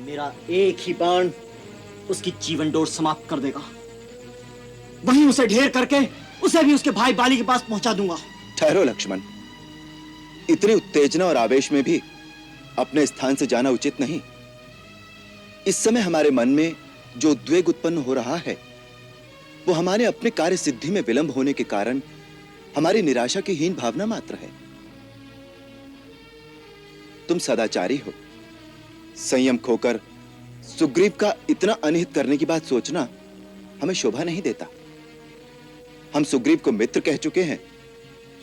मेरा एक ही बाण उसकी जीवन डोर समाप्त कर देगा। वहीं उसे ढेर करके उसे भी उसके भाई बाली के पास पहुंचा दूंगा। ठहरो लक्ष्मण, इतनी उत्तेजना और आवेश में भी अपने स्थान से जाना उचित नहीं। इस समय हमारे मन में जो उद्वेग उत्पन्न हो रहा है वो हमारे अपने कार्य सिद्धि में विलंब होने के कारण हमारी निराशा की हीन भावना मात्र है। तुम सदाचारी हो, संयम खोकर सुग्रीव का इतना अनिहित करने की बात सोचना हमें शोभा नहीं देता। हम सुग्रीव को मित्र कह चुके हैं,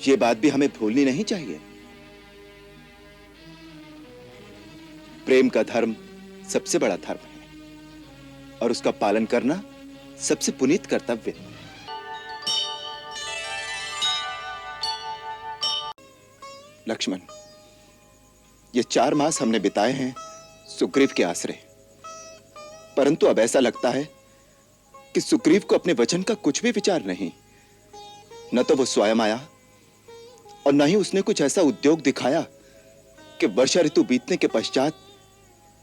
यह बात भी हमें भूलनी नहीं चाहिए। प्रेम का धर्म सबसे बड़ा धर्म है और उसका पालन करना सबसे पुनीत कर्तव्य। लक्ष्मण, ये 4 मास हमने बिताए हैं सुग्रीव के आश्रय, परंतु अब ऐसा लगता है कि सुग्रीव को अपने वचन का कुछ भी विचार नहीं। न तो वो स्वयं आया और न ही उसने कुछ ऐसा उद्योग दिखाया कि वर्षा ऋतु बीतने के पश्चात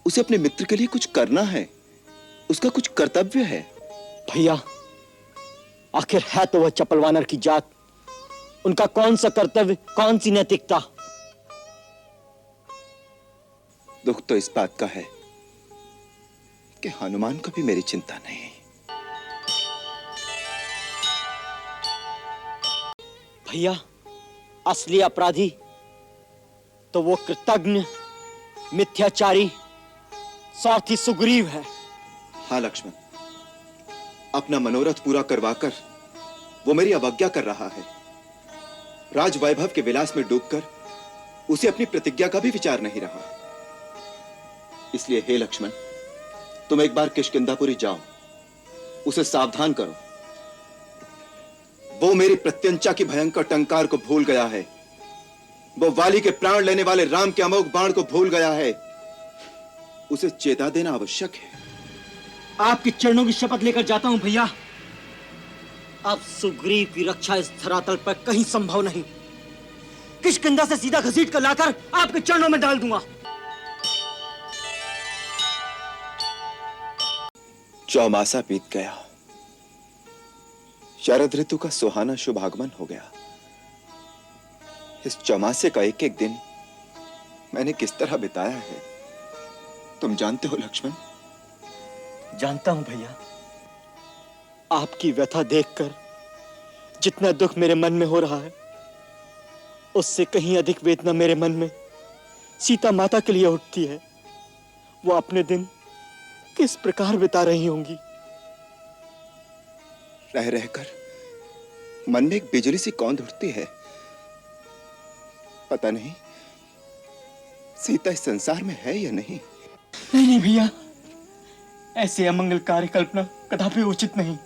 उसे अपने मित्र के लिए कुछ करना है, उसका कुछ कर्तव्य है। भैया, आखिर है तो वह चपल वानर की जात, उनका कौन सा कर्तव्य, कौन सी नैतिकता। दुख तो इस बात का है कि हनुमान को भी मेरी चिंता नहीं। भैया, असली अपराधी तो वो कृतज्ञ, मिथ्याचारी, स्वार्थी सुग्रीव है। हाँ लक्ष्मण, अपना मनोरथ पूरा करवाकर वो मेरी अवज्ञा कर रहा है। राज वैभव के विलास में डूबकर उसे अपनी प्रतिज्ञा का भी विचार नहीं रहा। इसलिए हे लक्ष्मण, तुम एक बार किष्किंधापुरी जाओ, उसे सावधान करो। वो मेरी प्रत्यंचा की भयंकर टंकार को भूल गया है, वो वाली के प्राण लेने वाले राम के अमोघ बाण को भूल गया है। उसे चेता देना आवश्यक है। आपके चरणों की शपथ लेकर जाता हूं भैया, अब सुग्रीव की रक्षा इस धरातल पर कहीं संभव नहीं। किष्किंधा से सीधा घसीट कर लाकर आपके चरणों में डाल दूंगा। चौमासा बीत गया, शरद ऋतु का सुहाना शुभ आगमन हो गया। इस चौमासे का एक एक दिन मैंने किस तरह बिताया है तुम जानते हो लक्ष्मण। जानता हूं भैया, आपकी व्यथा देखकर जितना दुख मेरे मन में हो रहा है, उससे कहीं अधिक वेदना मेरे मन में सीता माता के लिए उठती है। वो अपने दिन किस प्रकार बिता रही होंगी। रह रहकर मन में एक बिजली सी कौंध उठती है। पता नहीं सीता इस संसार में है या नहीं। नहीं भैया, ऐसे अमंगलकारी कल्पना कदापि उचित नहीं।